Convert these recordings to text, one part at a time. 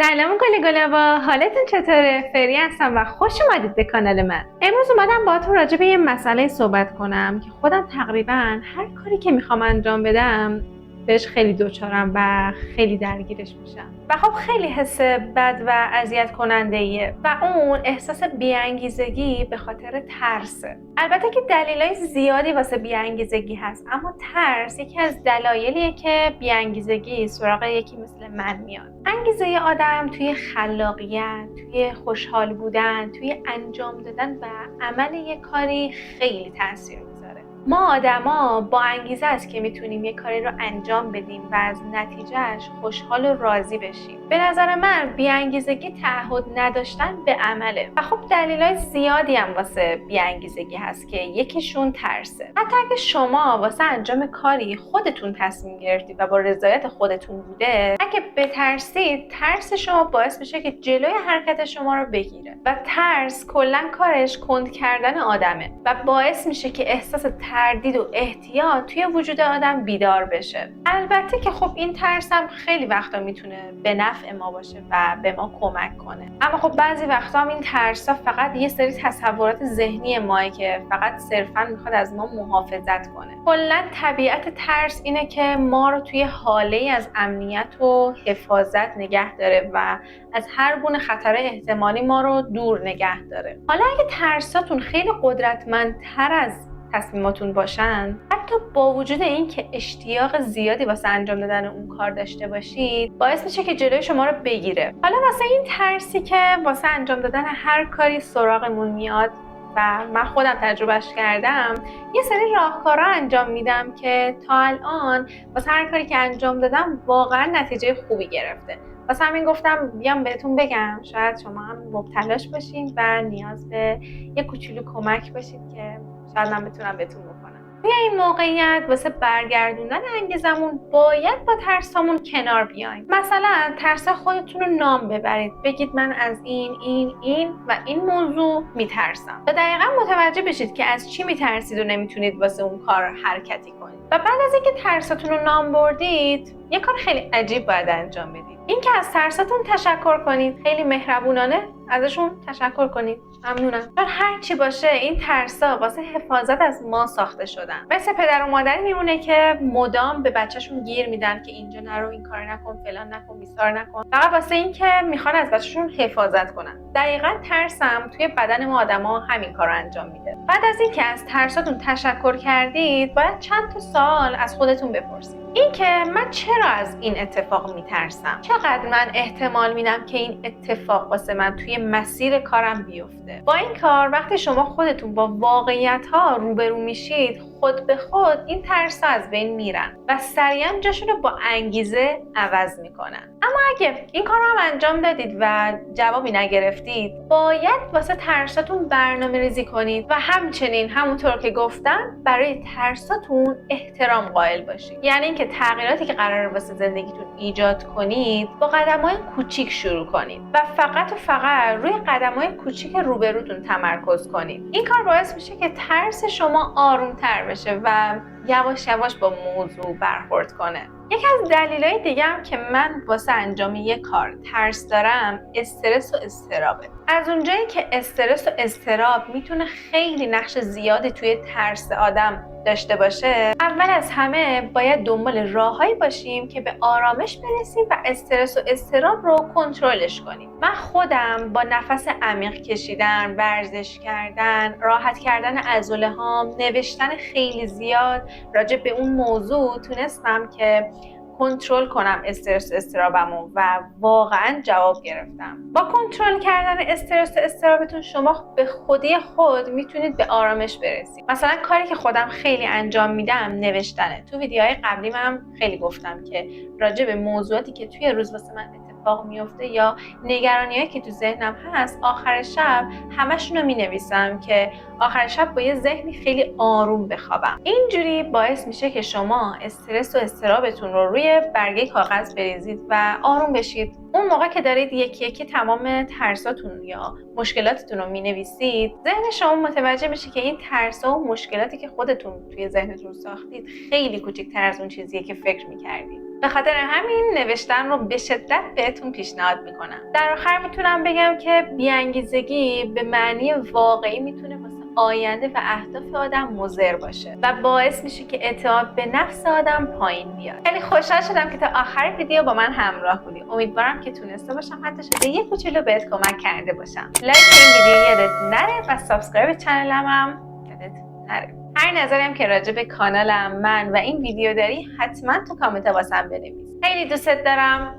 سلام گلابا، حالتون چطوره؟ فری هستم و خوش اومدید به کانال من. امروز اومدم باهاتون راجع به یه مسئله صحبت کنم که خودم تقریبا هر کاری که میخوام انجام بدم بهش خیلی دوچارم و خیلی درگیرش میشم و خب خیلی حس بد و اذیت کننده ایه و اون احساس بی‌انگیزگی به خاطر ترسه. البته که دلایل زیادی واسه بی‌انگیزگی هست، اما ترس یکی از دلایلیه که بی‌انگیزگی سراغ یکی مثل من میاد. انگیزه آدم توی خلاقیت، توی خوشحال بودن، توی انجام دادن و عمل یک کاری خیلی تاثیر میذاره. ما آدما با انگیزه است که میتونیم یک کاری رو انجام بدیم و از نتیجهش خوشحال و راضی بشیم. به نظر من بی‌انگیزگی تعهد نداشتن به عمله و خب دلایل زیادی هم واسه بی‌انگیزگی هست که یکیشون ترسه. حتی اگه شما واسه انجام کاری خودتون تصمیم گرفتید و با رضایت خودتون بوده، اگه بترسید ترس شما باعث میشه که جلوی حرکت شما رو بگیره و ترس کلا کارش کند کردن آدمه و باعث میشه که احساس تردید و احتیاط توی وجود آدم بیدار بشه. البته که خب این ترس هم خیلی وقتا میتونه به نفع ما باشه و به ما کمک کنه، اما خب بعضی وقتا هم این ترسا فقط یه سری تصورات ذهنی ماه که فقط صرفا میخواد از ما محافظت کنه. کلا طبیعت ترس اینه که ما رو توی حاله‌ای از امنیت و حفاظت نگه داره و از هر گونه خطر احتمالی ما رو دور نگه داره. حالا اگه ترساتون خیلی قدرتمندتر از تصمیماتون باشن، حتی با وجود این که اشتیاق زیادی واسه انجام دادن اون کار داشته باشید، باعث میشه که جلوی شما رو بگیره. حالا واسه این ترسی که واسه انجام دادن هر کاری سراغمون میاد و من خودم تجربهش کردم، یه سری راهکارا انجام میدم که تا الان واسه هر کاری که انجام دادم واقعا نتیجه خوبی گرفته. واسه همین گفتم بیام بهتون بگم، شاید شما هم مبتلاش باشین و نیاز به یه کوچولو کمک باشید که شاید من بتونم بهتون بکنم. توی این موقعیت واسه برگردوندن انگیزمون باید با ترسامون کنار بیایم. مثلا ترس خودتون رو نام ببرید، بگید من از این و این موضوع میترسم تا دقیقا متوجه بشید که از چی میترسید و نمیتونید واسه اون کار حرکتی کنید. و بعد از اینکه ترساتون رو نام بردید، یه کار خیلی عجیب باید انجام بدید. اینکه از ترساتون تشکر کنید، خیلی مهربونانه ازشون تشکر کنید. ممنونم. چون هر چی باشه این ترسا واسه حفاظت از ما ساخته شدن. مثل پدر و مادری میمونه که مدام به بچه‌شون گیر میدن که اینجا نرو، این کار نکن، فلان نکن، بیسار نکن، فقط واسه این که میخوان از بچه‌شون حفاظت کنن. دقیقاً ترسم توی بدن ما آدما همین کارو انجام میده. بعد از اینکه از ترساتون تشکر کردید، باید چند تا سوال از خودتون بپرسید. اینکه من چرا از این اتفاق میترسم؟ چقدر من احتمال میدم که این اتفاق واسه من توی مسیر کارم بیفته؟ با این کار وقتی شما خودتون با واقعیت‌ها روبرو میشید، خود به خود این ترس‌ها از بین میرن و سریعا جاشون رو با انگیزه عوض میکنن. اما اگه این کار رو هم انجام دادید و جوابی نگرفتید، باید واسه ترساتون برنامه‌ریزی کنید و همچنین همونطور که گفتم برای ترساتون احترام قائل باشید. یعنی اینکه تغییراتی که قراره واسه زندگیتون ایجاد کنید با قدم‌های کوچیک شروع کنید و فقط روی قدم‌های کوچیک روبروتون تمرکز کنید. این کار باعث میشه که ترس شما آروم‌تر بشه و یواش یواش با موضوع برخورد کنه. یکی از دلایل دیگه هم که من واسه انجام یک کار ترس دارم، استرس و اضطرابه. از اونجایی که استرس و اضطراب میتونه خیلی نقش زیادی توی ترس آدم داشته باشه، اول از همه باید دنبال راههایی باشیم که به آرامش برسیم و استرس و اضطراب رو کنترلش کنیم. من خودم با نفس عمیق کشیدن، ورزش کردن، راحت کردن عضله‌هام، نوشتن خیلی زیاد راجع به اون موضوع تونستم که کنترل کنم استرس و اضطرابمو و واقعا جواب گرفتم. با کنترل کردن استرس و اضطرابتون شما به خودی خود میتونید به آرامش برسید. مثلا کاری که خودم خیلی انجام میدم نوشتنه. تو ویدیوهای قبلی من خیلی گفتم که راجع به موضوعاتی که توی روز واسه من اتفاق میفته یا نگرانیایی که تو ذهنم هست، آخر شب همشون رو مینویسم که آخر شب با یه ذهنی خیلی آروم بخوابم. اینجوری باعث میشه که شما استرس و اضطرابتون رو روی برگه کاغذ بریزید و آروم بشید. اون موقع که دارید یکی یکی تمام ترساتون یا مشکلاتتون رو مینویسید، ذهن شما متوجه میشه که این ترسا و مشکلاتی که خودتون توی ذهنتون ساختید خیلی کوچیک‌تر از اون چیزیه که فکر میکردید. به خاطر همین نوشتن رو به شدت بهتون پیشنهاد میکنم. در آخر میتونم بگم که بی‌انگیزگی به معنی واقعی میتونه واسه آینده و اهداف آدم مضر باشه و باعث میشه که اعتماد به نفس آدم پایین بیاد. خیلی خوشحال شدم که تا آخر ویدیو با من همراه بودی. امیدوارم که تونسته باشم حتی شده یک کوچولو بهت کمک کرده باشم. لایک این ویدیو یادت نره و سابسکرایب چنلم هم یادت نره. هر نظری هم که راجع به کانالم، من و این ویدیو داری حتما تو کامنت واسم بنویس. خیلی دوستت دارم.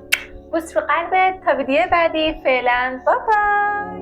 بوس رو قلبت. تا ویدیو بعدی. فعلا بابا.